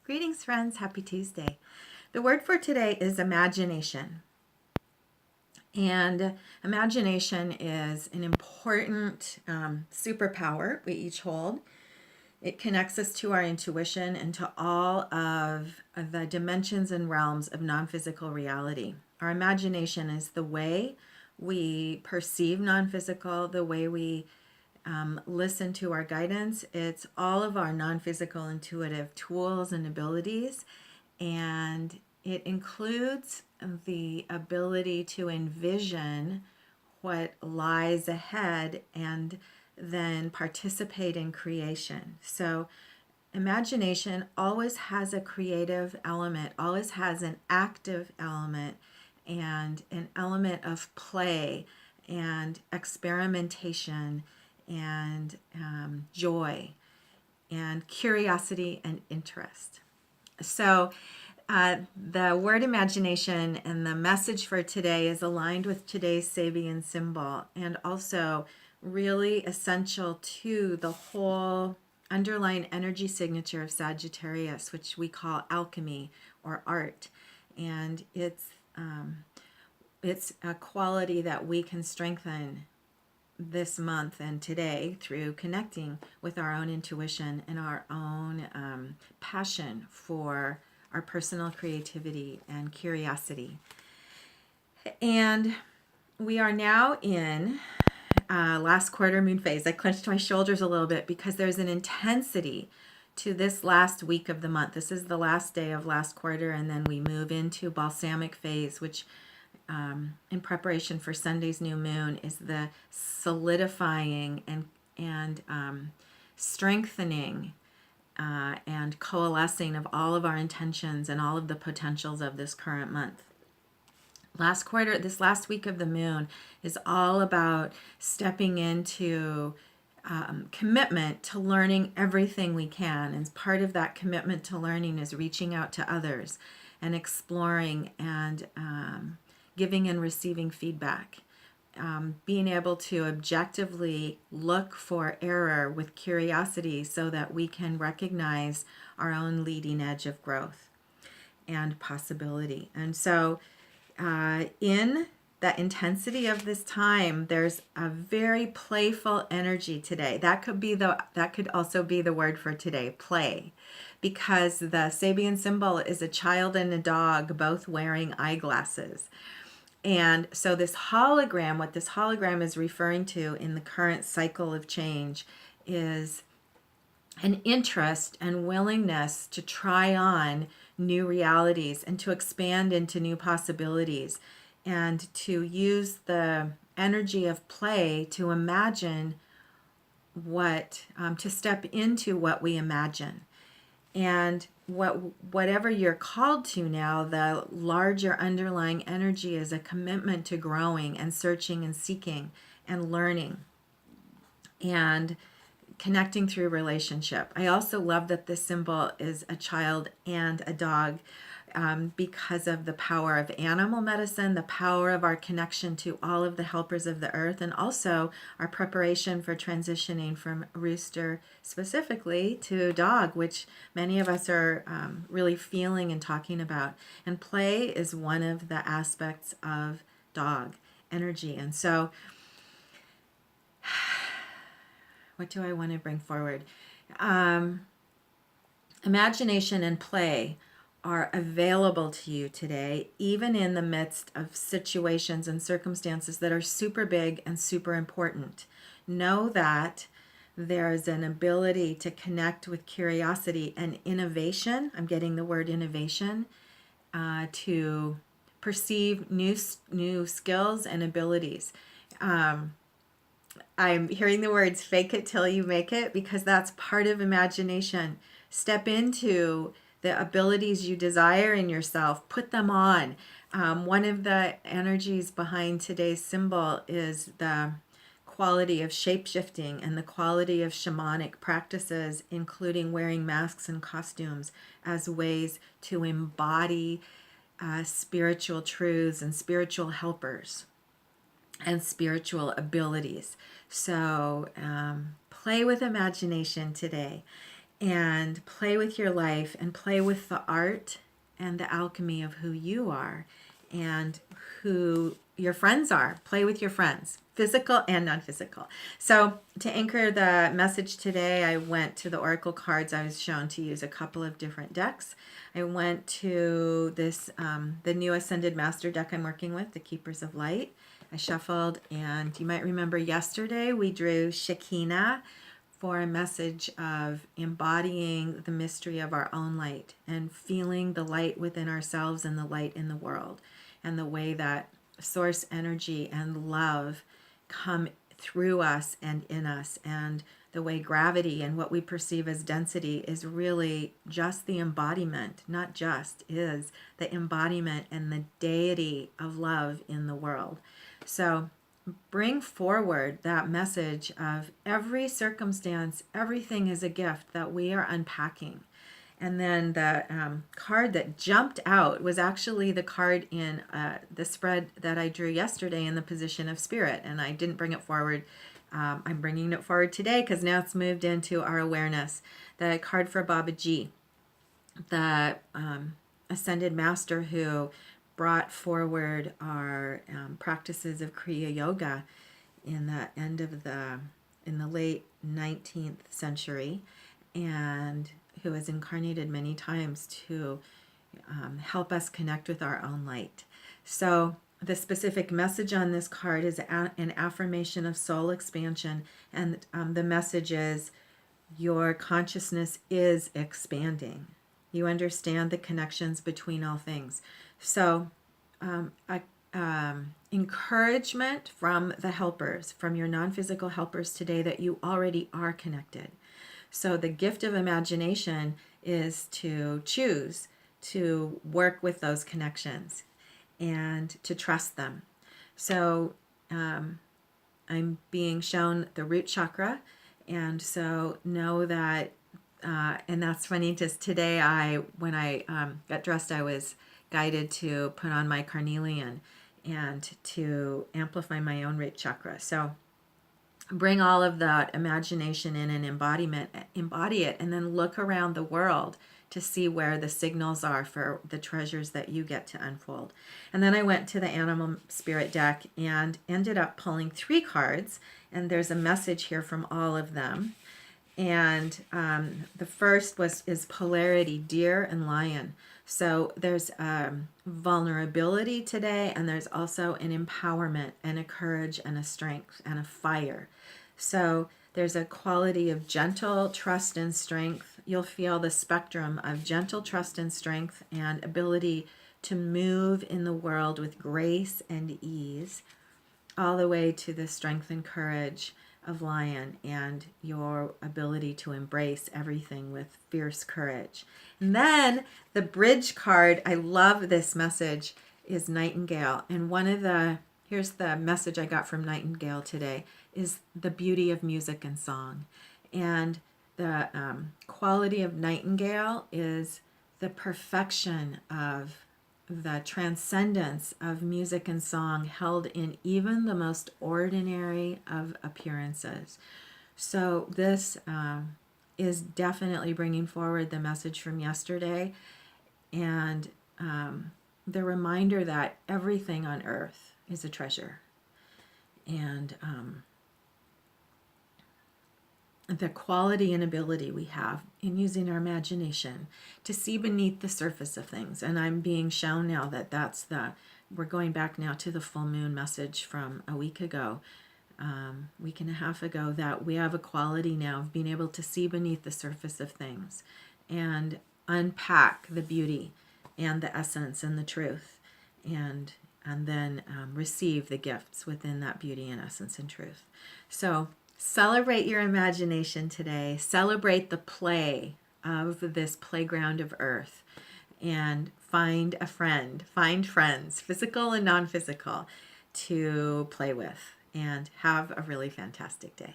Greetings, friends. Happy Tuesday. The word for today is imagination. And imagination is an important superpower we each hold. It connects us to our intuition and to all of the dimensions and realms of non physical reality. Our imagination is the way we perceive non physical, the way we listen to our guidance. It's all of our non physical intuitive tools and abilities. And it includes the ability to envision what lies ahead and then participate in creation. So, imagination always has a creative element, always has an active element, and an element of play and experimentation and joy and curiosity and interest. So, the word imagination and the message for today is aligned with today's Sabian symbol and also really essential to the whole underlying energy signature of Sagittarius, which we call alchemy or art. And it's a quality that we can strengthen this month and today through connecting with our own intuition and our own passion for our personal creativity and curiosity. And we are now in last quarter moon phase. I clenched my shoulders a little bit because there's an intensity to this last week of the month. This is the last day of last quarter, and then we move into balsamic phase, which in preparation for Sunday's new moon is the solidifying and strengthening and coalescing of all of our intentions and all of the potentials of this current month. This last week of the moon is all about stepping into commitment to learning everything we can. And part of that commitment to learning is reaching out to others and exploring and giving and receiving feedback. Being able to objectively look for error with curiosity so that we can recognize our own leading edge of growth and possibility. And so, in the intensity of this time, there's a very playful energy today. That could also be the word for today, play, because the Sabian symbol is a child and a dog both wearing eyeglasses. And so what this hologram is referring to in the current cycle of change is an interest and willingness to try on new realities and to expand into new possibilities and to use the energy of play to imagine to step into what we imagine. And whatever you're called to now, the larger underlying energy is a commitment to growing and searching and seeking and learning and connecting through relationship. I also love that this symbol is a child and a dog because of the power of animal medicine, the power of our connection to all of the helpers of the earth, and also our preparation for transitioning from rooster specifically to dog, which many of us are really feeling and talking about. And play is one of the aspects of dog energy. And so, what do I want to bring forward? Imagination and play are available to you today, even in the midst of situations and circumstances that are super big and super important. Know that there's an ability to connect with curiosity and innovation. I'm getting the word innovation to perceive new skills and abilities. I'm hearing the words fake it till you make it because that's part of imagination. Step into the abilities you desire in yourself, put them on. One of the energies behind today's symbol is the quality of shapeshifting and the quality of shamanic practices, including wearing masks and costumes as ways to embody spiritual truths and spiritual helpers and spiritual abilities. So play with imagination today. and play with your life and play with the art and the alchemy of who you are and who your friends are. Play with your friends, physical and non-physical. So to anchor the message today, I went to the Oracle cards. I was shown to use a couple of different decks. I went to this, the new Ascended Master deck I'm working with, the Keepers of Light. I shuffled, and you might remember yesterday we drew Shekinah for a message of embodying the mystery of our own light and feeling the light within ourselves and the light in the world, and the way that source energy and love come through us and in us, and the way gravity and what we perceive as density is really just the embodiment, not just, is the embodiment and the deity of love in the world. So bring forward that message of every circumstance, everything is a gift that we are unpacking. And then the card that jumped out was actually the card in the spread that I drew yesterday in the position of spirit. And I didn't bring it forward. I'm bringing it forward today because now it's moved into our awareness. The card for Babaji, the Ascended Master who brought forward our practices of Kriya Yoga in the in the late 19th century, and who has incarnated many times to help us connect with our own light. So the specific message on this card is an affirmation of soul expansion, and the message is your consciousness is expanding. You understand the connections between all things. So encouragement from the helpers, from your non-physical helpers today, that you already are connected. So the gift of imagination is to choose to work with those connections and to trust them. So I'm being shown the root chakra, and so know that, and that's funny, just today when I got dressed, I was guided to put on my carnelian and to amplify my own root chakra. So bring all of that imagination in and embody it, and then look around the world to see where the signals are for the treasures that you get to unfold. And then I went to the Animal Spirit deck and ended up pulling 3 cards, and there's a message here from all of them. And the first is polarity, deer and lion. So there's vulnerability today, and there's also an empowerment and a courage and a strength and a fire. So there's a quality of gentle trust and strength. You'll feel the spectrum of gentle trust and strength and ability to move in the world with grace and ease, all the way to the strength and courage of lion and your ability to embrace everything with fierce courage. And then the bridge card, I love this message, is Nightingale. And here's the message I got from Nightingale today, is the beauty of music and song. And the quality of Nightingale is the perfection of the transcendence of music and song held in even the most ordinary of appearances. So this is definitely bringing forward the message from yesterday, and the reminder that everything on earth is a treasure. And the quality and ability we have in using our imagination to see beneath the surface of things. And I'm being shown now that we're going back now to the full moon message from a week ago, week and a half ago, that we have a quality now of being able to see beneath the surface of things and unpack the beauty and the essence and the truth, and then receive the gifts within that beauty and essence and truth. So celebrate your imagination today. Celebrate the play of this playground of earth, and find friends, physical and non-physical, to play with, and have a really fantastic day.